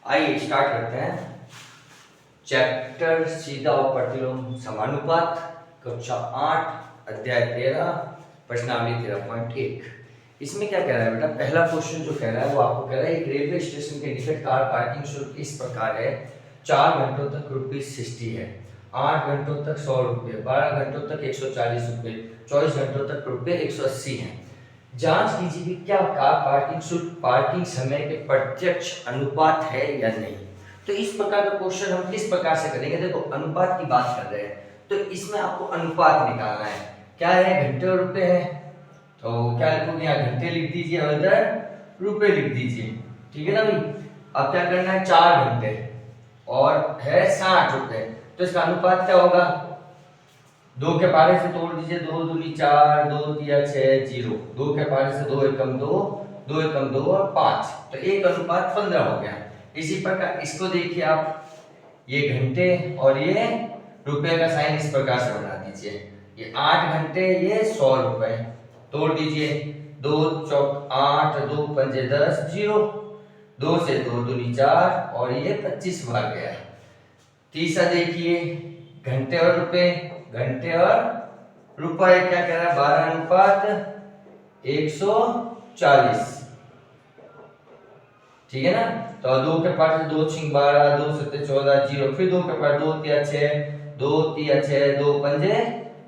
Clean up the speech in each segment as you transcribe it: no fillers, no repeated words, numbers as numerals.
आइए स्टार्ट करते हैं चैप्टर सीधा और प्रतिलोम समानुपात, कक्षा 8 अध्याय 13 प्रश्नावली 13.1। इसमें क्या कह रहा है बेटा, पहला क्वेश्चन जो कह रहा है वो आपको कह रहा है एक रेलवे स्टेशन के निकट कार पार्किंग शुल्क इस प्रकार है। 4 घंटों तक ₹60 है, 8 घंटों तक 100 रुपये, 12 घंटों तक 140 रुपये, 24 घंटों तक ₹180 है। जांच कीजिए कि क्या कार पार्किंग शुल्क पार्किंग समय के प्रत्यक्ष अनुपात है या नहीं। तो इस प्रकार का क्वेश्चन हम किस प्रकार से करेंगे, देखो अनुपात की बात कर रहे हैं तो इसमें आपको अनुपात निकालना है। क्या है, घंटे और रुपए है, तो क्या लिखोगे, यहाँ घंटे लिख दीजिए और इधर रुपए लिख दीजिए, ठीक है ना भाई। अब क्या करना है, 4 घंटे और है 60 रुपए, तो इसका अनुपात क्या होगा, 2 के पारे से तोड़ दीजिए, 2 दूनी 4, 2 तिया 6, 0, 2 के पारे से 2 एकम 2, 2 एकम 2 और 5, तो 1:15 हो गया। इसी प्रकार इसको देखिए आप, ये घंटे और ये रुपए का साइन इस प्रकार से बना दीजिए, ये 8 घंटे, ये 100 रुपए, तोड़ दीजिए, 2 चौक 8, 2 पंजे 10, 0, 2 से 2 दूनी 4 और ये 25 भाग गया। तीसरा देखिए, घंटे और रुपए, घंटे और रुपए क्या कह रहा है, 12:140, ठीक है ना। तो 2 के पास 2 छिंग 12, 2 सत्ते 14, 0, फिर 2 के पास 2 तिया 6, 2 तिया 6, 2 पंजे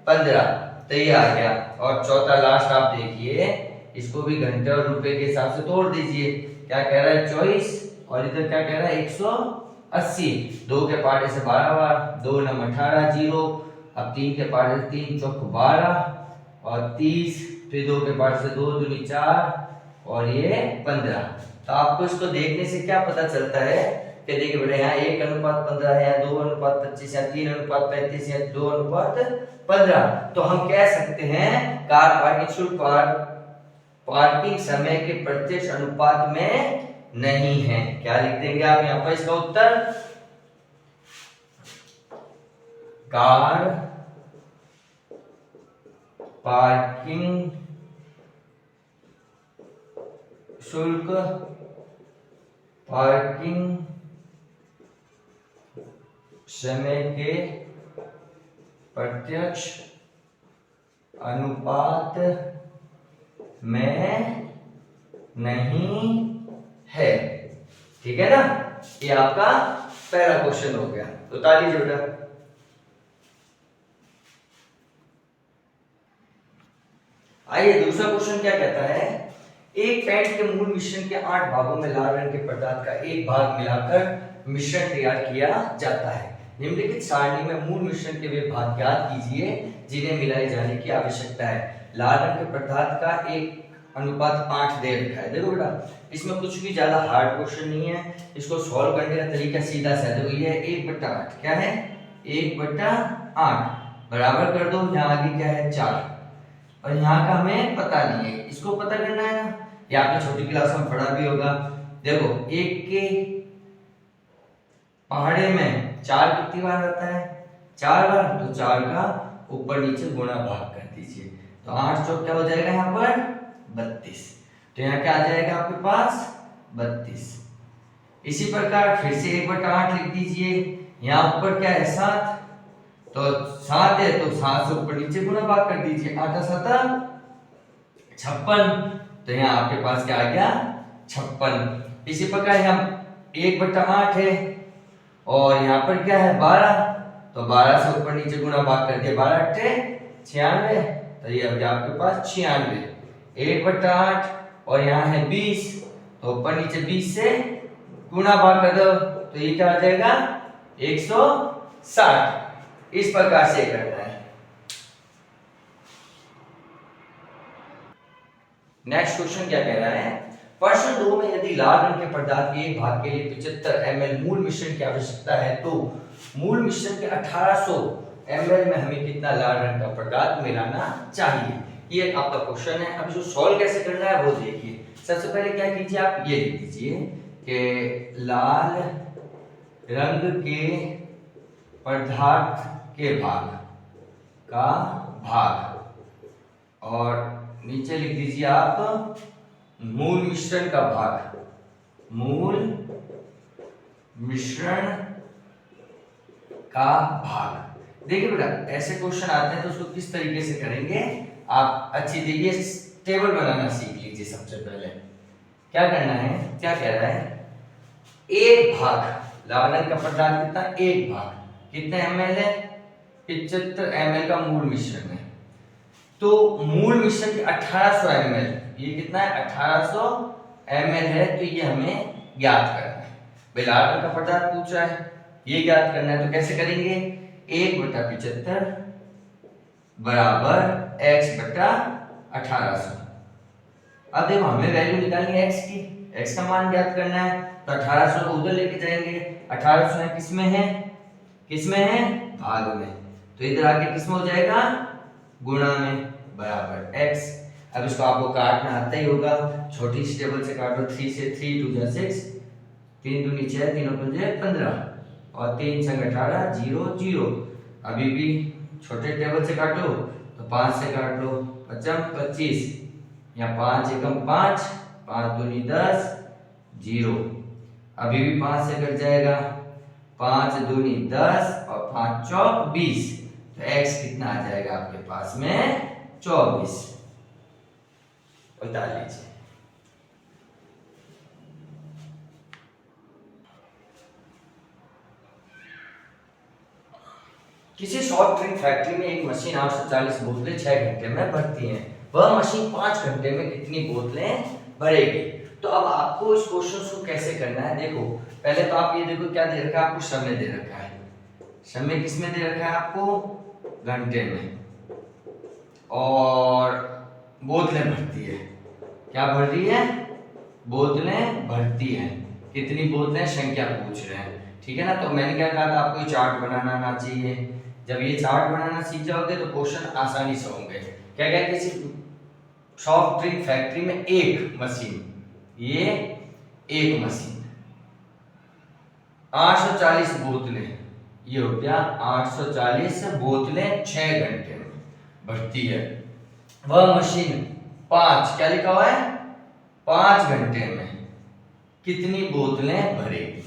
15, तो ये आ गया। और चौथा लास्ट आप देखिए, इसको भी घंटे और रुपए के हिसाब से तोड़ दीजिए, क्या कह रहा है 24 और इधर क्या कह रहा है 180, 2 के पाटे से 12 बार, 2 नम 18, 0, अब 3 के पाटे से 3 चौक 12 और 30, फिर 2 के पाटे से 2 दूनी 4 और ये 15। तो आपको इसको देखने से क्या पता चलता है कि देखिए बेटा, यहाँ 1:15 है, यहाँ 2:25 है, 3:35 है, 2:15। तो हम कह सकते हैं कार पार्किंग शुल्क पार्किंग समय के प्रत्यक्ष अनुपात में नहीं है। क्या लिख देंगे आप यहाँ पर इसका उत्तर, कार पार्किंग शुल्क पार्किंग समय के प्रत्यक्ष अनुपात में नहीं है, ठीक है ना। ये आपका पहला क्वेश्चन हो गया, तो ताली जोड़ा। आइए दूसरा क्वेश्चन क्या कहता है, एक पेंट के मूल मिश्रण के 8 भागों में लाल रंग के पदार्थ का एक भाग मिलाकर मिश्रण तैयार किया जाता है। निम्नलिखित सारणी में मूल मिश्रण के वे भाग ज्ञात कीजिए जिन्हें मिलाए जाने की आवश्यकता है। लाल रंग के पदार्थ का 1:8 दे रखा है। देखो बेटा, इसमें कुछ भी ज्यादा हार्ड क्वेश्चन नहीं है, इसको सॉल्व करने का तरीका सीधा सा है। देखो ये 1/8, क्या है 1/8, बराबर कर दो, यहाँ आगे क्या है 4 और यहाँ का हमें पता नहीं है, इसको पता करना है ना। ये आपने छोटी क्लास में पढ़ा भी होगा। देखो 1 के पहाड़े में 4 कितनी बार आता है, 4 बार, तो 4 का ऊपर नीचे गुणा भाग कर दीजिए, तो 8 चौक क्या हो जाएगा यहाँ पर 32, तो यहाँ क्या आ जाएगा आपके पास 32। इसी प्रकार फिर से 1/8 लिख दीजिए, यहाँ ऊपर क्या है 7, तो 7 है तो 7 से ऊपर नीचे गुणा भाग कर दीजिए, 8 7 56, तो यहाँ आपके पास क्या आ गया 56। इसी प्रकार यहाँ 1/8 है और यहाँ पर क्या है 12, तो 12 से ऊपर नीचे गुणा भाग कर दिया, 12 8 96, तो ये अभी आपके पास 96। 1/8 और यहाँ है 20, तो ऊपर नीचे 20 से गुणा भाग कर दो, तो ये क्या आ जाएगा 160। इस प्रकार से करना है। नेक्स्ट क्वेश्चन क्या कह रहा है, प्रश्न 2 में यदि लाल रंग के पदार्थ के एक भाग के लिए 75 ml मूल मिश्रण की आवश्यकता है तो मूल मिश्रण के 1800 ml में हमें कितना लाल रंग का पदार्थ मिलाना चाहिए। ये आपका क्वेश्चन है। अब जो सॉल्व कैसे करना है वो देखिए। सबसे पहले क्या कीजिए, आप ये लिख दीजिए कि लाल रंग के पदार्थ के भाग का भाग और नीचे लिख दीजिए आप मूल मिश्रण का भाग, मूल मिश्रण का भाग। देखिए बेटा ऐसे क्वेश्चन आते हैं तो उसको किस तरीके से करेंगे आप अच्छी देखिए, टेबल बनाना सीख लीजिए। सबसे पहले क्या करना है, क्या कह रहा है, एक भाग लावलन का पदार्थ कितना, एक भाग कितने ml है, 75 ml का मूल मिश्रण है। तो मूल मिश्रण के 1800 ml, ये कितना है 1800 ml है, तो ये हमें ज्ञात करना है। भाई लावलन का पदार्थ पूछ रहा है, ये ज्ञात करना है, तो कैसे करेंगे, 1/75 बराबर x बटा 1800। अब देखो हमें वैल्यू निकालनी है x की, x का मान ज्ञात करना है, तो 1800 को उधर लेके जाएंगे। 1800 है किसमें है, किसमें है, भाग में, तो इधर आके किसमें हो जाएगा, गुणा में, बराबर x। अब इसको आपको काटना आता ही होगा, छोटी सी टेबल से काटो, 3 से 3 2 जा 6, 3 दूनी 6, 3 पंजे 15 और 3 संग 18, 0 0। अभी भी छोटे टेबल से काटो तो 5 से काट लो, 5 25, या 5 एकम 5, 5 दूनी 10, 0। अभी भी 5 से कट जाएगा, 5 दूनी 10 और 5 चौक 20, तो x कितना आ जाएगा आपके पास में 24। बता लीजिए। किसी सॉफ्ट ड्रिंक फैक्ट्री में एक मशीन 840 बोतलें 6 घंटे में भरती है। वह मशीन 5 घंटे में कितनी बोतलें भरेगी। तो अब आपको इस क्वेश्चन को कैसे करना है, देखो पहले तो आप ये देखो क्या दे रखा है आपको, समय दे रखा है। समय किसमें दे रखा है आपको, घंटे में, और बोतलें भरती है, क्या भर रही है, बोतलें भरती है। कितनी बोतलें संख्या पूछ रहे हैं, ठीक है ना। तो मैंने क्या कहा था आपको, ये चार्ट बनाना आना चाहिए। जब ये चार्ट बनाना सीख जाओगे तो क्वेश्चन आसानी से होंगे। क्या क्या, किसी सॉफ्ट ड्रिंक फैक्ट्री में एक मशीन, ये एक मशीन 840 बोतलें, ये हो गया 840 बोतलें 6 घंटे में भरती है। वह मशीन 5, क्या लिखा हुआ है, 5 घंटे में कितनी बोतलें भरेगी।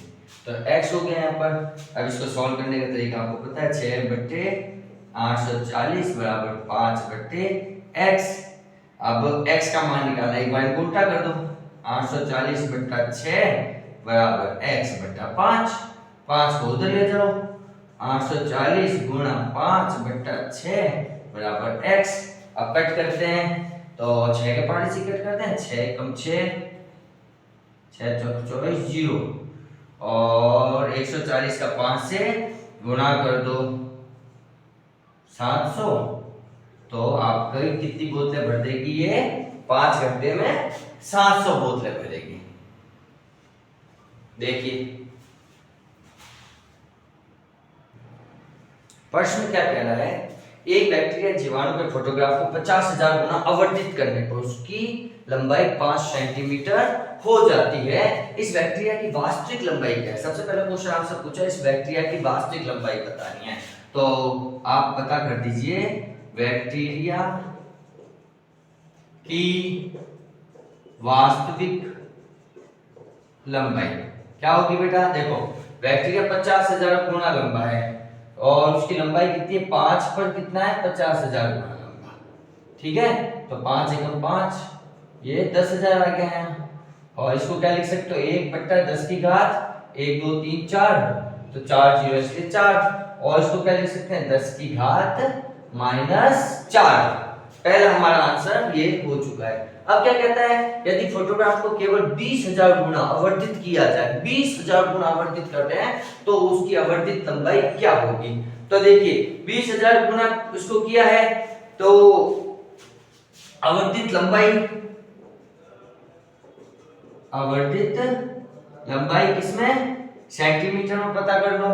तो x हो गया यहाँ पर। अब इसको सॉल्व करने का तरीका आपको पता है, 6/840 बराबर 5/x। अब x का मान निकालना, एक बार उल्टा कर दो, 840/6 बराबर x बटा 5, 5 को उधर ले जाओ, 840 गुणा 5/6 बराबर x। अब कट करते हैं तो 6 के 5 से कट करते हैं, 6 कम 6, 6 चौक 24, 0, और 140 का 5 से गुणा कर दो 700, तो आपको कितनी बोतलें भर देगी, ये 5 घंटे में 700 बोतलें भरेगी। देखिए प्रश्न क्या कह रहा है, एक बैक्टीरिया जीवाणु के फोटोग्राफ को 50,000 गुना आवर्धित करने पर उसकी लंबाई 5 सेंटीमीटर हो जाती है। इस बैक्टीरिया की वास्तविक लंबाई क्या है। सबसे पहला क्वेश्चन आपसे पूछा, इस बैक्टीरिया की वास्तविक लंबाई बतानी है, तो आप पता कर दीजिए बैक्टीरिया की वास्तविक लंबाई क्या होगी बेटा। देखो बैक्टीरिया 50,000 गुना लंबा है और उसकी लंबाई कितनी है, 5 पर कितना है, 50,000 गुना लंबा, ठीक है। तो 5 एकम 5, ये 10,000 आ गया है। और इसको क्या लिख सकते हो, 1/10 की घात 1 2 3 4, तो 4 0 इसलिए 4, और इसको क्या लिख सकते हैं, 10 की घात -4। पहला हमारा आंसर ये हो चुका है। अब क्या कहता है, यदि फोटोग्राफ को केवल 20,000 गुना आवर्धित किया जाए, 20,000 गुना आवर्धित करते हैं तो उसकी आवर्धित लंबाई क्या होगी। तो देखिए 20,000 गुना उसको किया है तो आवर्धित लंबाई किसमें, सेंटीमीटर में पता कर लो,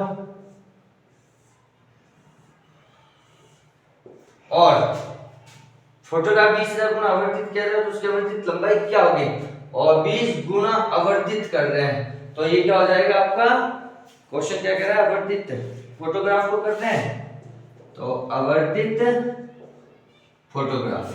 और फोटोग्राफ 20,000 गुना आवर्धित किया जाए तो उसकी आवर्धित लंबाई क्या होगी, और 20 गुना आवर्धित कर रहे हैं तो ये क्या हो जाएगा आपका। क्वेश्चन क्या कह रहा है, आवर्धित फोटोग्राफ को कर रहे हैं तो आवर्धित फोटोग्राफ।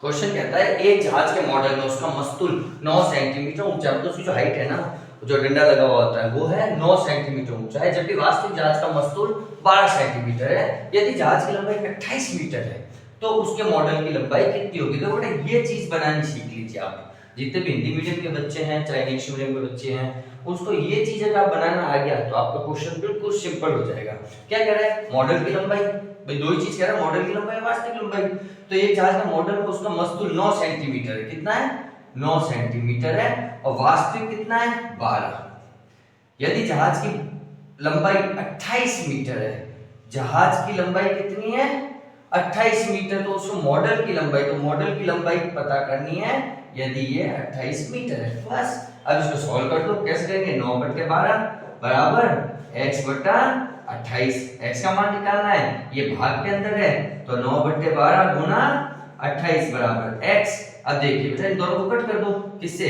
क्वेश्चन कहता है एक जहाज के मॉडल में उसका मस्तूल 9 सेंटीमीटर ऊंचा, तो उसकी जो हाइट है ना जो डंडा लगा हुआ होता है वो है 9 सेंटीमीटर ऊंचा है, जबकि वास्तविक जहाज का मस्तूल 12 सेंटीमीटर है। यदि जहाज की लंबाई 28 मीटर है तो उसके मॉडल की लंबाई कितनी होगी? तो बेटा ये चीज बनानी सीख लीजिए आप। जितने भी हिंदी मीडियम के बच्चे हैं चाहे इंग्लिश मीडियम के बच्चे हैं, उसको ये चीज अगर आप बनाना आ गया तो आपका क्वेश्चन बिल्कुल सिंपल हो जाएगा। क्या कह रहा है? मॉडल की लंबाई, भाई दो ही चीज कह रहा है, मॉडल की लंबाई और वास्तविक लंबाई। तो ये जहाज का मॉडल उसका मस्तूल 9 सेंटीमीटर है। कितना है? 9 सेंटीमीटर है। और वास्तविक कितना है? 12। यदि जहाज की लंबाई 28 मीटर है, जहाज की लंबाई कितनी है? 28 मीटर, तो उसको मॉडल की लंबाई, तो मॉडल की लंबाई पता करनी है यदि ये 28 मीटर है। बस अब इसको सॉल्व कर दो। कैसे करेंगे? 9/12 बराबर x बटा 28। x का मान निकालना है, ये भाग के अंदर है, तो 9/12 गुना 28 बराबर x। अब देखिए बेटा इन दोनों को कट कर दो। किससे?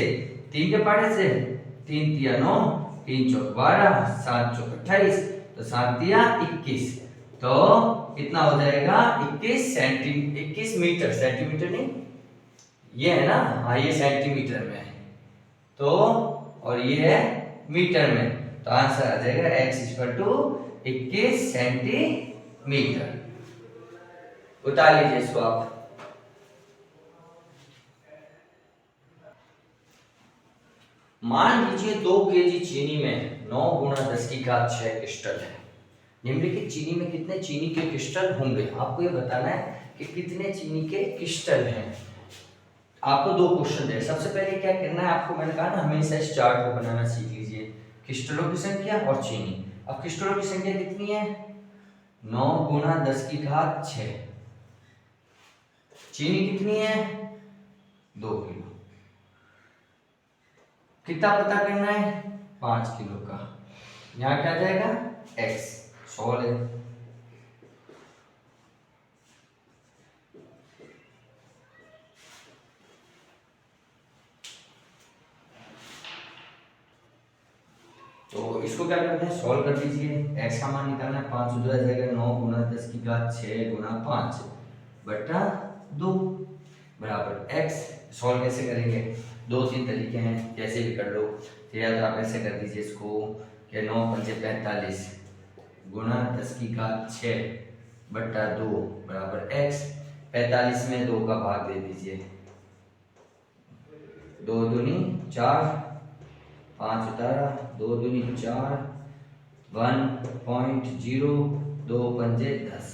3 के पाड़े से। 3 तिया 9, 3 चौक 12, 7 चौक 28, तो 7 तिया 21, तो कितना हो जाएगा? 21 मीटर। सेंटीमीटर नहीं, ये है ना, हाँ ये सेंटीमीटर में है, तो और ये है मीटर में, तो आंसर आ जाएगा x = 21 सेंटीमीटर। उतार लीजिए इसको आप। मान लीजिए 2 केजी चीनी में 9 × 10⁶ क्रिस्टल है। निम्नलिखित चीनी में कितने चीनी के क्रिस्टल होंगे? आपको ये बताना है कि कितने चीनी के क्रिस्टल हैं। आपको 2 क्वेश्चन है। सबसे पहले क्या करना है आपको, मैंने कहा ना हमेशा इस चार्ट को बनाना सीख लीजिए। क्रिस्टलों की संख्या और चीनी। अब क्रिस्टलों की संख्या कितनी है? 9 × 10⁶। चीनी कितनी है? 2 किलो। कितना पता करना है? 5 किलो का। यहाँ क्या जाएगा? x 100 है। तो इसको क्या करते हैं? सॉल्व कर दीजिए। x का मान निकालना है, 5 उधर आ जाएगा, 9 × 10⁶ गुना 5 बटा 2 बराबर x। सॉल्व कैसे करेंगे? 2-3 तरीके हैं, कैसे भी कर लो। या तो आप ऐसे कर दीजिए इसको कि 9 × 5 = 45 गुना 10⁶ बटा 2 बराबर x। 45 में 2 का भाग दे दीजिए, 2 दूनी 4, 5 उतारा, 2 दूनी 4, 1.0, 2 पंजे 10।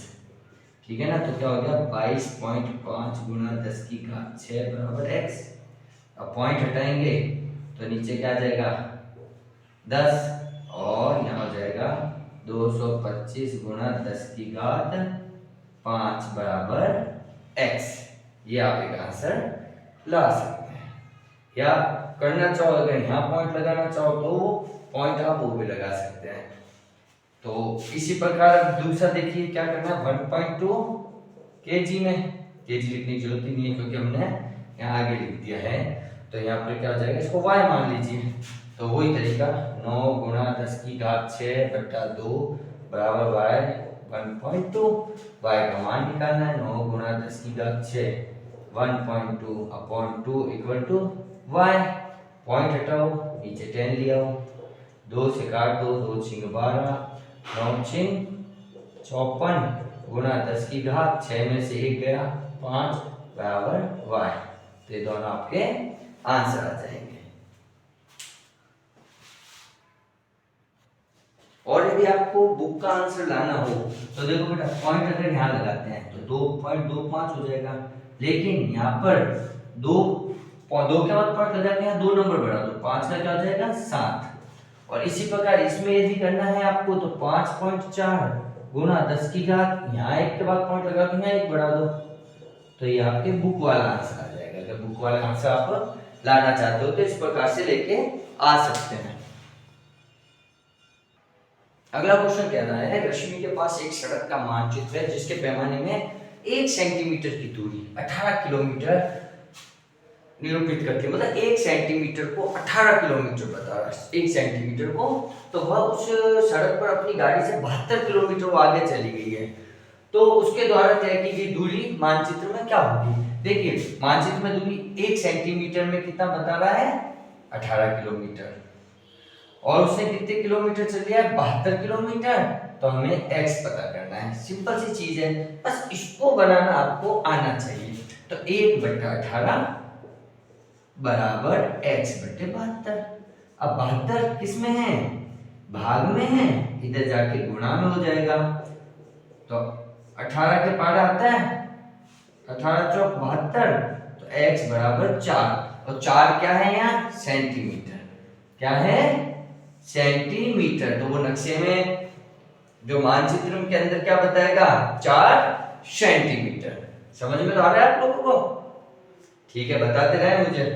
ठीक है ना, तो क्या हो गया? 22.5 गुना 10⁶ बराबर x। अब पॉइंट हटाएंगे तो नीचे क्या आ जाएगा? 10, और यहाँ हो जाएगा 225 गुना 10⁵ बराबर x। ये आप एक आंसर ला सकते हैं, या करना चाहो अगर यहाँ पॉइंट लगाना चाहो तो पॉइंट आप वो भी लगा सकते हैं। तो इसी प्रकार दूसरा देखिए क्या करना है। 1.2 kg में, kg लिखने की जरूरत ही नहीं है क्योंकि हमने यहाँ आगे लिख दिया है। तो यहाँ पर क्या हो जाएगा? इसको y मान लीजिए। तो वही तरीका 9 × 10⁶ बटा 2 बराबर y 1.2। y का मान निकालना है, 9 × 10⁶ 1.2/2 = y। पॉइंट हटाओ, नीचे 10 ले आओ, 2 से काट दो, 2 × 12, 9 × 54 गुना 10⁶ में से 1 गया 5 बराबर y। तो ये दोनों आपके आंसर आ जाएंगे। और यदि आपको बुक का आंसर लाना हो तो देखो बेटा, पॉइंट अगर यहाँ लगाते हैं तो 2.25 हो जाएगा, लेकिन यहाँ पर 2 के बाद पॉइंट लगाते हैं, 2 नंबर बढ़ा दो, 5 का क्या हो जाएगा? 7। और इसी प्रकार इसमें यदि करना है आपको तो 5.4 गुना 10⁵, यहाँ 1 के बाद पॉइंट लगा दो, यहाँ 1 बढ़ा दो, तो ये आपके बुक वाला आंसर आ जाएगा। अगर बुक वाला आंसर आप लाना चाहते हो तो इस प्रकार से लेके आ सकते हैं। अगला क्वेश्चन कह रहा है, रश्मि के पास एक सड़क का मानचित्र है जिसके पैमाने में 1 सेंटीमीटर की दूरी 18 किलोमीटर निरूपित करती है। मतलब 1 सेंटीमीटर को 18 किलोमीटर बता रहा है, 1 सेंटीमीटर को। तो वह उस सड़क पर अपनी गाड़ी से 72 किलोमीटर वो आगे चली गई है, तो उसके द्वारा तय की गई दूरी मानचित्र में क्या होगी? देखिए मानचित्र में दूरी 1 सेंटीमीटर में कितना बता रहा है? 18 किलोमीटर। और उसने कितने किलोमीटर चल दिया है, 72 किलोमीटर। तो हमें x पता करना है, सिंपल सी चीज है, बस इसको बनाना आपको आना चाहिए। तो 1/18 बराबर x बटे 72। अब 72 किस में है, भाग में है, इधर जाके गुणा में हो जाएगा। तो 18 के पार आता है, 18 चौक 72, तो x बराबर 4। और 4 क्या है यहाँ, सेंटीमीटर। क्या है, सेंटीमीटर। तो वो नक्शे में जो मानचित्र के अंदर क्या बताएगा, 4 सेंटीमीटर। समझ में तो आ रहा है आप लोगों को? ठीक है, बताते रहे मुझे।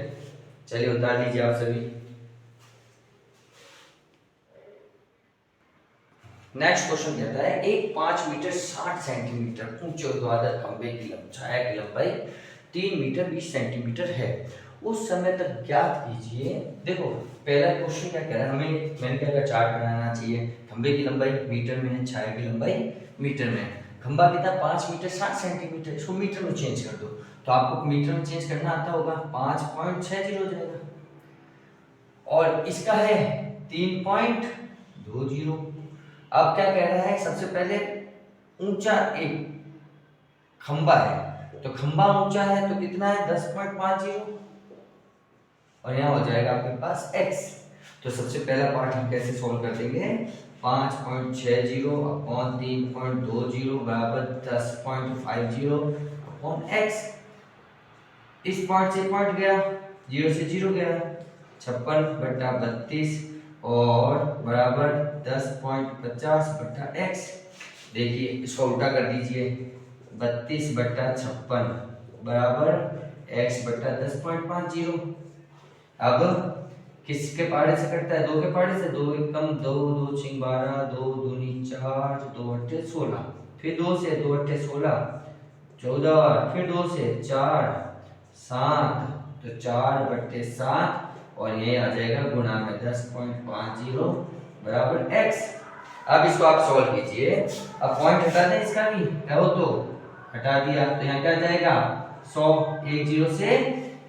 चलिए उतार लीजिए आप सभी। नेक्स्ट क्वेश्चन कहता है एक 5 मीटर 60 सेंटीमीटर ऊंचे ऊर्ध्वाधर खंभे की छाया की लंबाई 3 मीटर 20 सेंटीमीटर है, उस समय तक ज्ञात कीजिए। देखो पहला क्वेश्चन क्या कह रहा है, हमें मैंने क्या चार्ट बनाना चाहिए। खंभे की लंबाई मीटर में है, छाया की लंबाई मीटर में है। खंभा कितना 5 मीटर 60 सेंटीमीटर, इसको मीटर में चेंज कर दो। तो आपको मीटर में चेंज करना आता होगा, 5.60 हो जाएगा। और इसका है 3.20। अब क्या कह रहा है, सबसे पहले ऊंचा एक खंबा है, तो खंबा ऊंचा है तो कितना है 10.50, और यहाँ हो जाएगा आपके पास x। तो सबसे पहला पार्ट हम कैसे सोल्व कर देंगे, 5.60 अपॉन 3.20 बराबर 10.50 अपॉन x। इस पॉइंट से पॉइंट गया, 0 से 0 गया, 56/32 और बराबर 10.50/x। देखिए इसको उल्टा कर दीजिए, 32/56 बराबर x बटा 10.50। अब किसके पारे से कटता है, 2 के पारे से, 2 एकम 2, 2 छिंग 12, 2 दूनी 4, 2 अट्ठे 16, फिर 2 से 2 अट्ठे 16, 14, फिर 2 से 4 7, तो 4/7 और ये आ जाएगा गुणा में 10.50 बराबर x। अब इसको आप सॉल्व कीजिए। अब पॉइंट हटा दें, इसका भी है वो तो हटा दिया, तो यहाँ क्या जाएगा 100, 1 0 से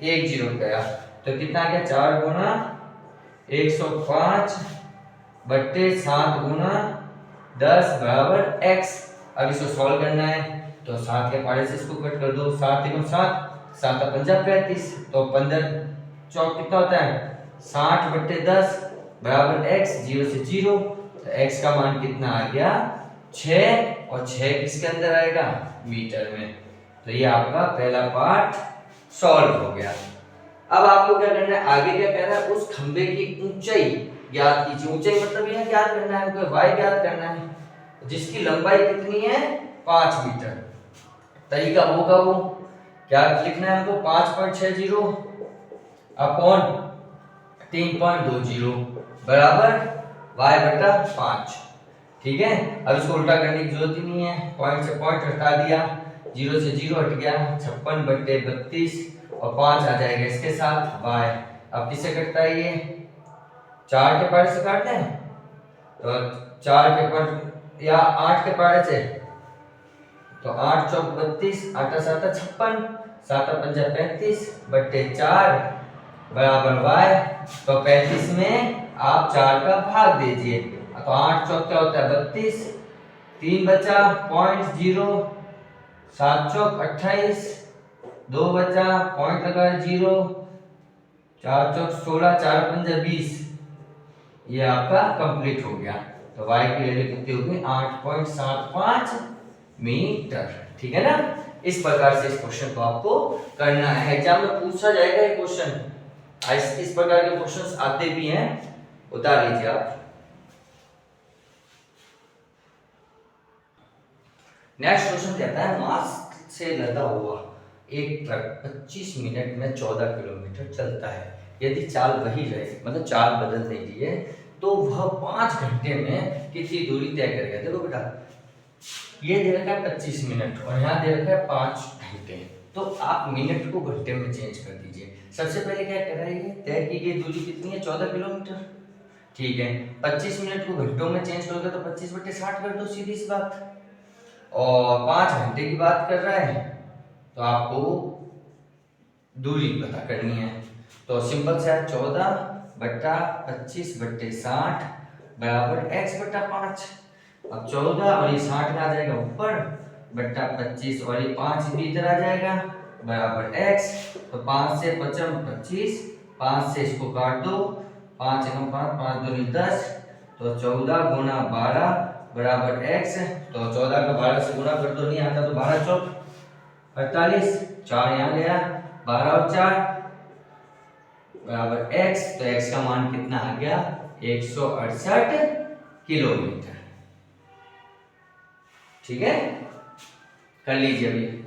1 0 गया, तो कितना आ गया 4 गुना 105 बट्टे 7 गुना 10 बराबर x। अब इसको सॉल्व करना है, तो 7 के पारे से इसको कट कर दो, 7 × 7 7 × 5 35, तो 15 चौक कितना होता है 60/10 बराबर x। 0 से 0, तो x का मान कितना आ गया 6, और 6 किसके अंदर आएगा, मीटर में। तो ये आपका पहला पार्ट सॉल्व हो गया। अब आपको क्या करना है, आगे क्या कह रहा है, उस खंबे की ऊंचाई ज्ञात कीजिए। ऊंचाई मतलब यह ज्ञात करना है, हमको y ज्ञात करना है, जिसकी लंबाई कितनी है 5 मीटर। तरीका होगा वो क्या लिखना है हमको, 5.60 अपॉन 3.20 बराबर y बटा 5। ठीक है, अब इसको उल्टा करने की जरूरत ही नहीं है, पॉइंट से पॉइंट हटा दिया, 0 से 0 हट गया, 56/32 और 5 आ जाएगा इसके साथ y। अब किससे कटता है ये, 4 के पारे से काटते हैं, तो 4 के पारे या 8 के पारे से, तो 8 चौक 32, 8 7 56, 7 5 35 बट्टे 4 बराबर y। तो 35 में आप 4 का भाग दीजिए, तो 8 चौक क्या होता है 32, 3 बचा 0.0, 7 चौक 28, 2 बचा पॉइंट लगा 0, 4 चौक 16, 4 5 20, ये आपका कंप्लीट हो गया। तो y की वैल्यू कितनी होगी 8.75 मीटर। ठीक है ना, इस प्रकार से इस क्वेश्चन को आपको करना है, एग्जाम में पूछा जाएगा ये क्वेश्चन। इस प्रकार के क्वेश्चंस आते भी हैं, उतार लीजिए आप। नेक्स्ट क्वेश्चन कहता है मास से लदा हुआ एक ट्रक 25 मिनट में 14 किलोमीटर चलता है, यदि चाल वही रहे, मतलब चाल बदल दीजिए, तो वह 5 घंटे में कितनी दूरी तय करेगा। देखो बेटा, ये दे रखा है 25 मिनट और यहाँ दे रखा है 5 घंटे, तो आप मिनट को घंटे में चेंज कर दीजिए। सबसे पहले क्या कह रहा है, तय की गई दूरी कितनी है 14 किलोमीटर। ठीक है, 25 मिनट को घंटों में चेंज करोगे तो 25/60 कर दो, सीधी सी बात। और 5 घंटे की बात कर रहा है, तो आपको दूरी पता करनी है, तो सिंपल से 14 बट्टा 25/60 बराबर x बट्टा 5। अब 14 और ये 60 में आ जाएगा ऊपर, बट्टा 25 और ये 5 भी इधर आ जाएगा बराबर x। तो 5 से 55 25, 5 से इसको काट दो, 5 एकम 5, 5 दूनी 10, तो 14 गुना 12 बराबर x। तो 14 का 12 से गुना कर दो, नहीं आता तो 12 चौक 48, 4 यहाँ गया, 12 और 4 बराबर x। तो x का मान कितना आ गया 168 किलोमीटर। ठीक है, कर लीजिए अभी।